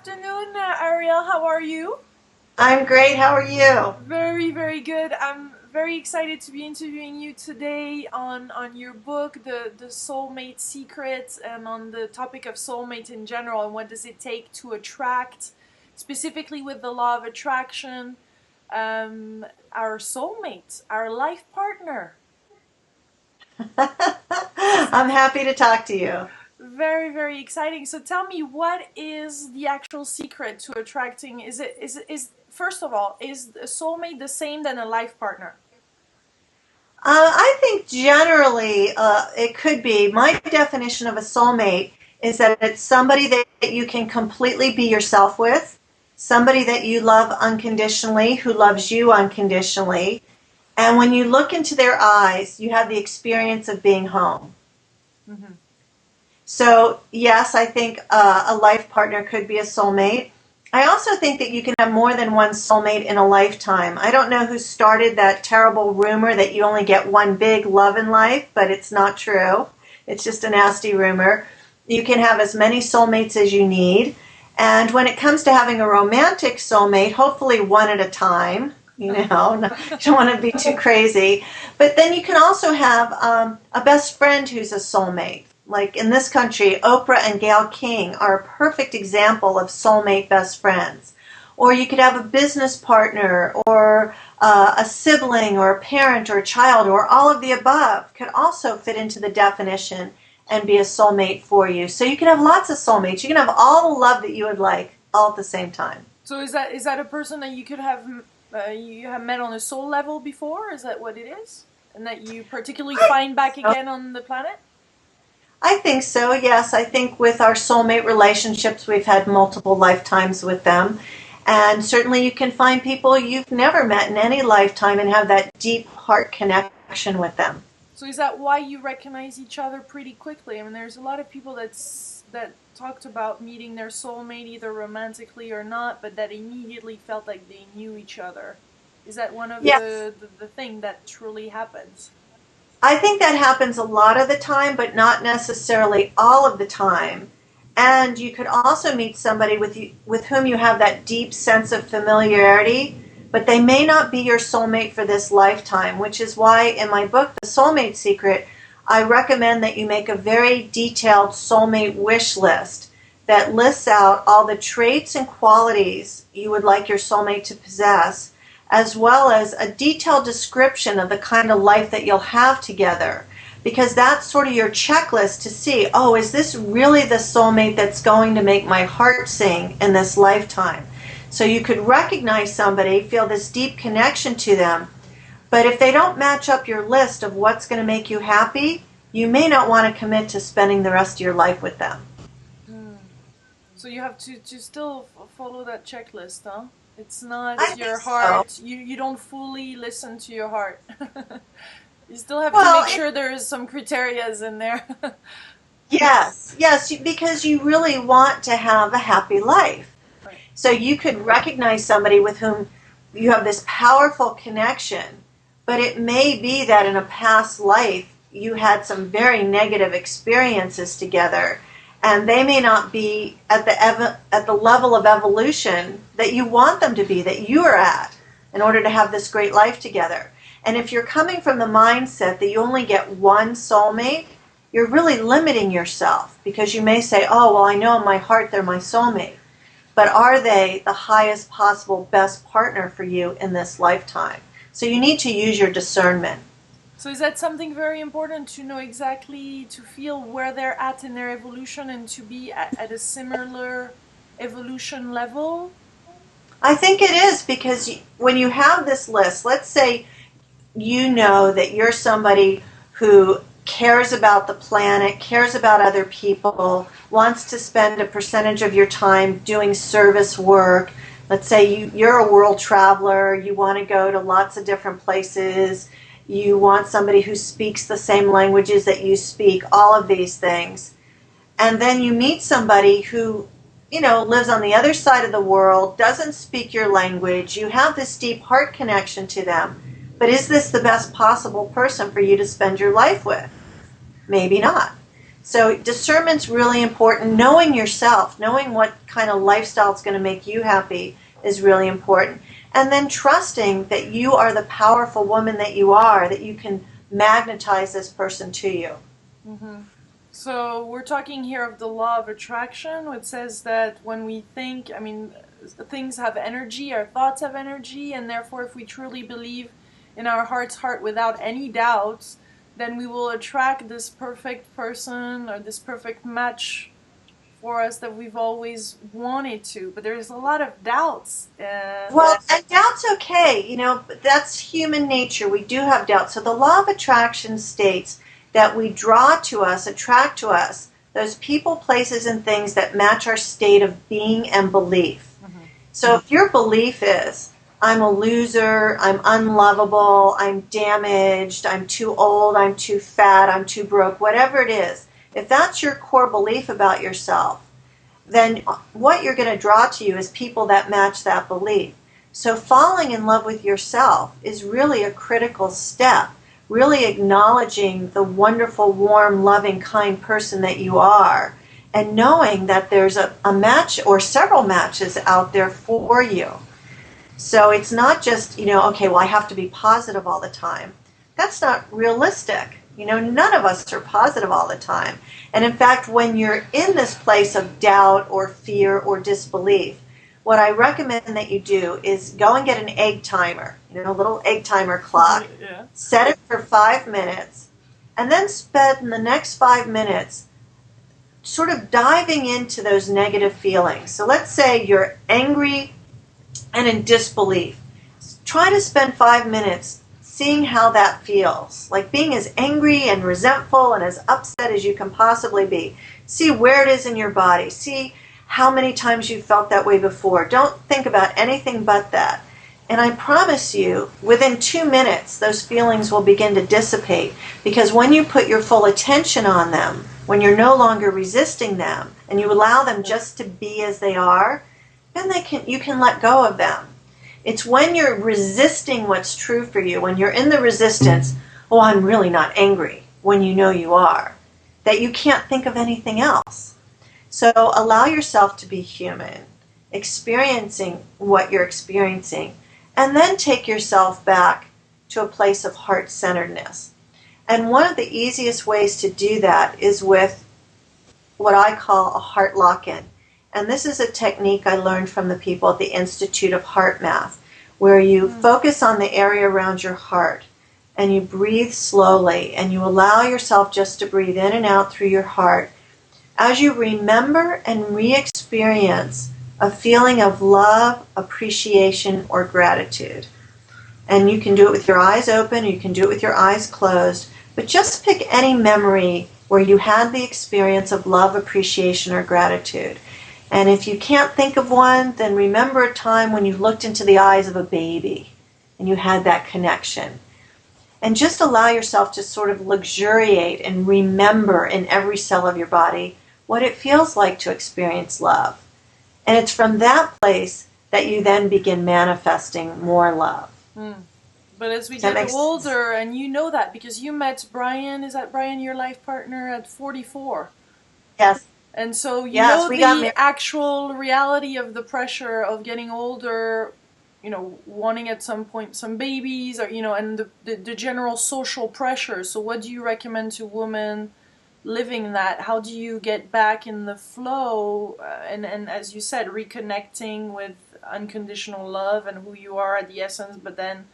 afternoon, Arielle. How are you? I'm great. How are you? Very, very good. I'm very excited to be interviewing you today on your book, the Soulmate Secret, and on the topic of soulmate in general and what does it take to attract, specifically with the law of attraction, um, our soulmate, our life partner. I'm happy to talk to you. Very, very exciting. So tell me, what is the actual secret to attracting? Is first of all, is a soulmate the same than a life partner? I think generally it could be. My definition of a soulmate is that it's somebody that you can completely be yourself with, somebody that you love unconditionally, who loves you unconditionally. And when you look into their eyes, you have the experience of being home. Hmm. So, yes, I think a life partner could be a soulmate. I also think that you can have more than one soulmate in a lifetime. I don't know who started that terrible rumor that you only get one big love in life, but it's not true. It's just a nasty rumor. You can have as many soulmates as you need. And when it comes to having a romantic soulmate, hopefully one at a time. You don't want to be too crazy. But then you can also have a best friend who's a soulmate. Like in this country, Oprah and Gayle King are a perfect example of soulmate best friends. Or you could have a business partner, or a sibling, or a parent, or a child, or all of the above could also fit into the definition and be a soulmate for you. So you can have lots of soulmates. You can have all the love that you would like all at the same time. So is that a person that you could have you have met on a soul level before? Is that what it is? And that you particularly find back again on the planet? I think so, yes. I think with our soulmate relationships, we've had multiple lifetimes with them. And certainly you can find people you've never met in any lifetime and have that deep heart connection with them. So is that why you recognize each other pretty quickly? I mean, there's a lot of people that talked about meeting their soulmate either romantically or not, but that immediately felt like they knew each other. Is that one of Yes, the thing that truly happens? I think that happens a lot of the time, but not necessarily all of the time. And you could also meet somebody with whom you have that deep sense of familiarity, but they may not be your soulmate for this lifetime, which is why in my book, The Soulmate Secret, I recommend that you make a very detailed soulmate wish list that lists out all the traits and qualities you would like your soulmate to possess, as well as a detailed description of the kind of life that you'll have together. Because that's sort of your checklist to see, oh, is this really the soulmate that's going to make my heart sing in this lifetime? So you could recognize somebody, feel this deep connection to them, but if they don't match up your list of what's going to make you happy, you may not want to commit to spending the rest of your life with them. Hmm. So you have to still follow that checklist, huh? It's not I think your so. heart. You don't fully listen to your heart. You still have to Well, make sure there is some criterias in there. yes, yes, because you really want to have a happy life. Right. So you could recognize somebody with whom you have this powerful connection, but it may be that in a past life you had some very negative experiences together, and they may not be at the level of evolution that you want them to be, that you are at, in order to have this great life together. And if you're coming from the mindset that you only get one soulmate, you're really limiting yourself because you may say, oh, well, I know in my heart they're my soulmate. But are they the highest possible best partner for you in this lifetime? So you need to use your discernment. So is that something very important to know exactly, to feel where they're at in their evolution and to be at a similar evolution level? I think it is because when you have this list, let's say you know that you're somebody who cares about the planet, cares about other people, wants to spend a percentage of your time doing service work. Let's say you're a world traveler, you want to go to lots of different places, you want somebody who speaks the same languages that you speak, all of these things. And then you meet somebody who, lives on the other side of the world, doesn't speak your language, you have this deep heart connection to them. But is this the best possible person for you to spend your life with? Maybe not. So discernment's really important. Knowing yourself, knowing what kind of lifestyle is going to make you happy is really important. And then trusting that you are the powerful woman that you are, that you can magnetize this person to you. Mm-hmm. So we're talking here of the law of attraction, which says that when we think, I mean, things have energy, our thoughts have energy, and therefore if we truly believe in our heart's heart without any doubts, then we will attract this perfect person or this perfect match for us that we've always wanted to. But there's a lot of doubts. Well, and doubt's okay. But that's human nature. We do have doubts. So the law of attraction states that we draw to us, attract to us, those people, places, and things that match our state of being and belief. Mm-hmm. So if your belief is, I'm a loser, I'm unlovable, I'm damaged, I'm too old, I'm too fat, I'm too broke, whatever it is, if that's your core belief about yourself, then what you're going to draw to you is people that match that belief. So falling in love with yourself is really a critical step, really acknowledging the wonderful, warm, loving, kind person that you are, and knowing that there's a match or several matches out there for you. So it's not just, okay, well, I have to be positive all the time. That's not realistic. None of us are positive all the time. And in fact, when you're in this place of doubt or fear or disbelief, what I recommend that you do is go and get an egg timer, a little egg timer clock, yeah. Set it for 5 minutes, and then spend the next 5 minutes sort of diving into those negative feelings. So let's say you're angry and in disbelief. Try to spend 5 minutes seeing how that feels, like being as angry and resentful and as upset as you can possibly be. See where it is in your body. See how many times you felt that way before. Don't think about anything but that. And I promise you, within 2 minutes, those feelings will begin to dissipate, because when you put your full attention on them, when you're no longer resisting them, and you allow them just to be as they are, then you can let go of them. It's when you're resisting what's true for you, when you're in the resistance, oh, I'm really not angry, when you know you are, that you can't think of anything else. So allow yourself to be human, experiencing what you're experiencing, and then take yourself back to a place of heart-centeredness. And one of the easiest ways to do that is with what I call a heart lock-in. And this is a technique I learned from the people at the Institute of Heart Math, where you focus on the area around your heart and you breathe slowly and you allow yourself just to breathe in and out through your heart as you remember and re-experience a feeling of love, appreciation, or gratitude. And you can do it with your eyes open, you can do it with your eyes closed, but just pick any memory where you had the experience of love, appreciation, or gratitude. And if you can't think of one, then remember a time when you looked into the eyes of a baby and you had that connection. And just allow yourself to sort of luxuriate and remember in every cell of your body what it feels like to experience love. And it's from that place that you then begin manifesting more love. But as we get older, and you know that because you met Bryan, is that Bryan, your life partner, at 44? Yes. And so you know the actual reality of the pressure of getting older, wanting at some point some babies, or and the general social pressure. So what do you recommend to women living that? How do you get back in the flow and as you said, reconnecting with unconditional love and who you are at the essence? But then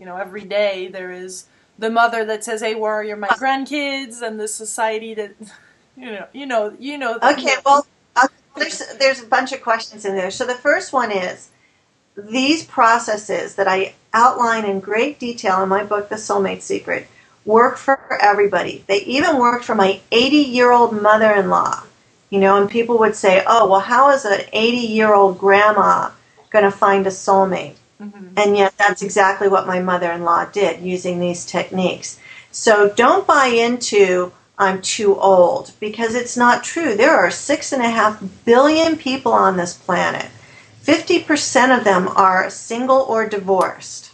every day there is the mother that says, hey, where are my grandkids, and the society that you know okay, well, there's a bunch of questions in there. So the first one is, these processes that I outline in great detail in my book, The Soulmate Secret, work for everybody. They even worked for my 80-year-old mother-in-law. And people would say, oh, well, how is an 80-year-old grandma going to find a soulmate? Mm-hmm. And yet that's exactly what my mother-in-law did, using these techniques. So don't buy into I'm too old, because it's not true. There are 6.5 billion people on this planet. 50% of them are single or divorced.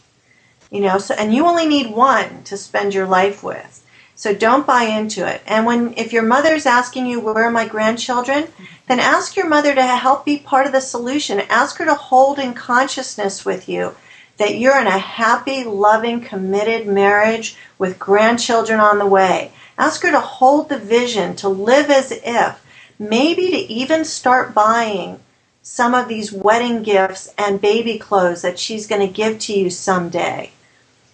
So, and you only need one to spend your life with. So don't buy into it. And if your mother's asking you, where are my grandchildren? Then ask your mother to help be part of the solution. Ask her to hold in consciousness with you that you're in a happy, loving, committed marriage with grandchildren on the way. Ask her to hold the vision, to live as if, maybe to even start buying some of these wedding gifts and baby clothes that she's going to give to you someday.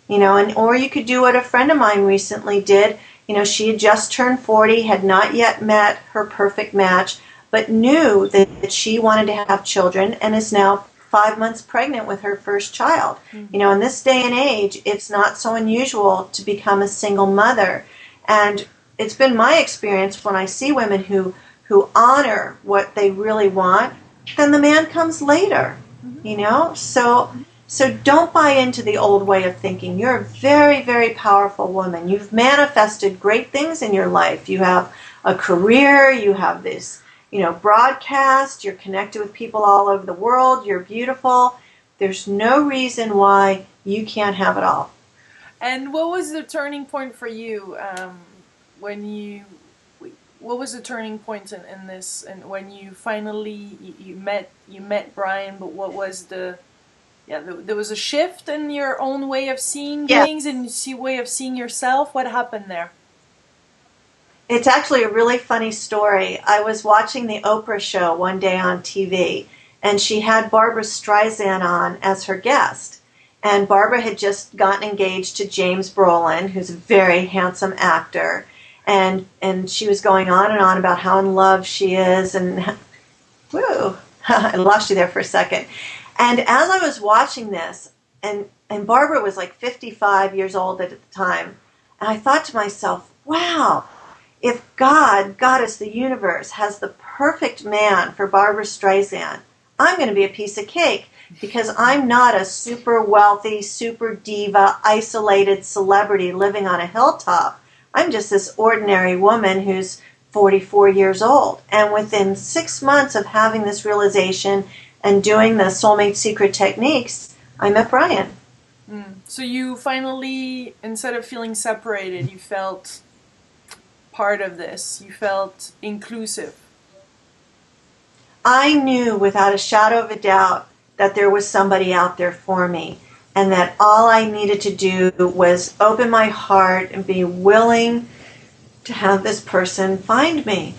Or you could do what a friend of mine recently did. She had just turned 40, had not yet met her perfect match, but knew that she wanted to have children and is now 5 months pregnant with her first child. Mm-hmm. In this day and age, it's not so unusual to become a single mother. And it's been my experience when I see women who honor what they really want, then the man comes later, mm-hmm. So don't buy into the old way of thinking. You're a very, very powerful woman. You've manifested great things in your life. You have a career, you have this, broadcast, you're connected with people all over the world, you're beautiful. There's no reason why you can't have it all. And what was the turning point for you what was the turning point in this, and when you finally you met Bryan, but what was there was a shift in your own way of seeing things and way of seeing yourself? What happened there? It's actually a really funny story. I was watching the Oprah show one day on TV, and she had Barbra Streisand on as her guest. And Barbara had just gotten engaged to James Brolin, who's a very handsome actor. And she was going on and on about how in love she is. And woo, I lost you there for a second. And as I was watching this, and Barbara was like 55 years old at the time, and I thought to myself, wow, if Goddess, the universe, has the perfect man for Barbra Streisand, I'm going to be a piece of cake, because I'm not a super wealthy, super diva, isolated celebrity living on a hilltop. I'm just this ordinary woman who's 44 years old. And within 6 months of having this realization and doing the Soulmate Secret techniques, I met Bryan. So you finally, instead of feeling separated, you felt part of this. You felt inclusive. I knew without a shadow of a doubt that there was somebody out there for me, and that all I needed to do was open my heart and be willing to have this person find me.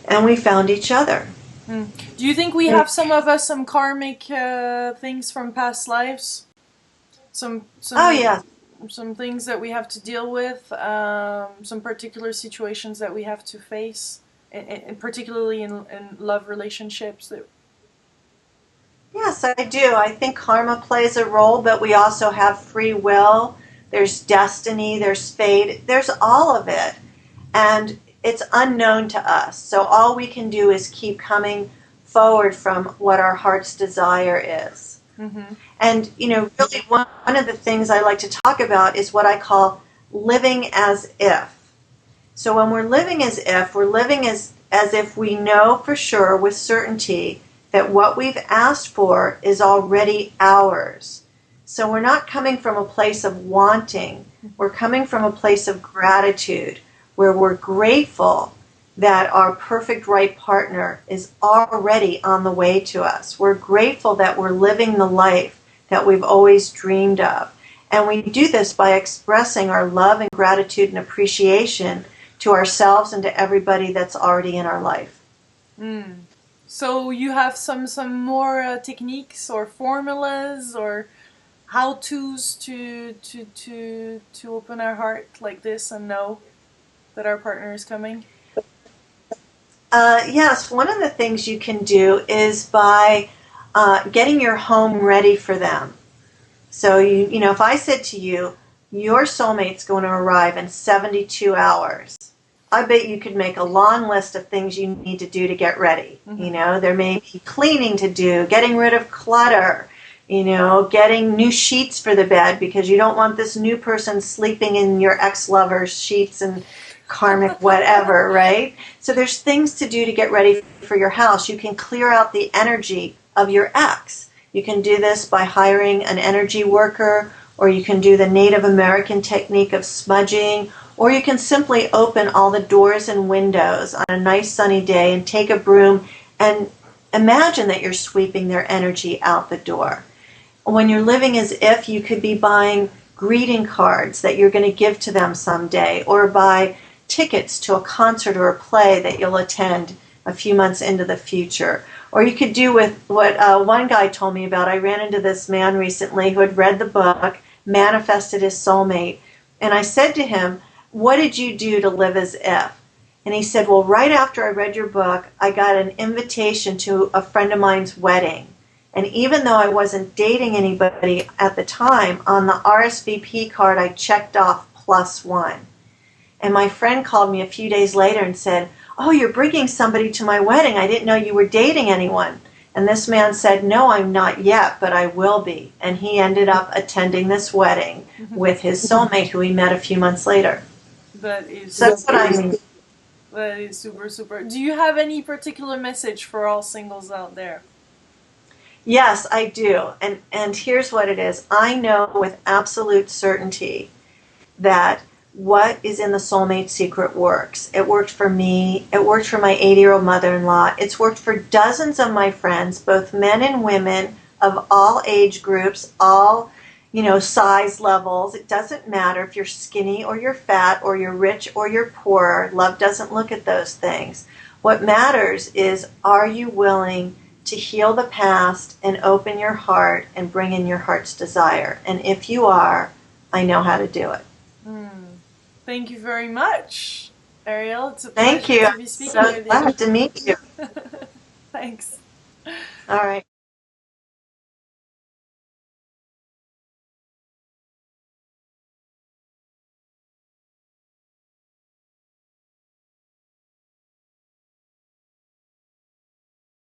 And we found each other. Do you think we have some karmic things from past lives? Some things that we have to deal with, some particular situations that we have to face, and particularly in love relationships. Yes, I do. I think karma plays a role, but we also have free will. There's destiny, there's fate, there's all of it. And it's unknown to us. So all we can do is keep coming forward from what our heart's desire is. Mm-hmm. And, really one of the things I like to talk about is what I call living as if. So when we're living as if, we're living as if we know for sure with certainty that what we've asked for is already ours. So we're not coming from a place of wanting. We're coming from a place of gratitude, where we're grateful that our perfect right partner is already on the way to us. We're grateful that we're living the life that we've always dreamed of. And we do this by expressing our love and gratitude and appreciation to ourselves and to everybody that's already in our life. So you have some more techniques or formulas or how-tos to open our heart like this and know that our partner is coming? Yes, one of the things you can do is by getting your home ready for them. So, if I said to you, your soulmate's going to arrive in 72 hours, I bet you could make a long list of things you need to do to get ready. Mm-hmm. There may be cleaning to do, getting rid of clutter, getting new sheets for the bed because you don't want this new person sleeping in your ex-lover's sheets and karmic whatever, right? So there's things to do to get ready for your house. You can clear out the energy of your ex. You can do this by hiring an energy worker, or you can do the Native American technique of smudging, Or you can simply open all the doors and windows on a nice sunny day and take a broom and imagine that you're sweeping their energy out the door. When you're living as if, you could be buying greeting cards that you're going to give to them someday, or buy tickets to a concert or a play that you'll attend a few months into the future. Or you could do with what one guy told me about. I ran into this man recently who had read the book, manifested his soulmate, and I said to him, "What did you do to live as if?" And he said, "Well, right after I read your book, I got an invitation to a friend of mine's wedding. And even though I wasn't dating anybody at the time, on the RSVP card I checked off +1. And my friend called me a few days later and said, 'Oh, you're bringing somebody to my wedding. I didn't know you were dating anyone.' And this man said, 'No, I'm not yet, but I will be.' And he ended up attending this wedding with his soulmate, who he met a few months later." That is So that's what I mean. that is super, super. Do you have any particular message for all singles out there? Yes, I do. And here's what it is. I know with absolute certainty that what is in the Soulmate Secret works. It worked for me. It worked for my 80-year-old mother-in-law. It's worked for dozens of my friends, both men and women of all age groups, all, size levels. It doesn't matter if you're skinny or you're fat or you're rich or you're poor. Love doesn't look at those things. What matters is, are you willing to heal the past and open your heart and bring in your heart's desire? And if you are, I know how to do it. Thank you very much, Arielle. It's a Thank pleasure you. to be I'm speaking so with you. glad to meet you. Thanks. All right.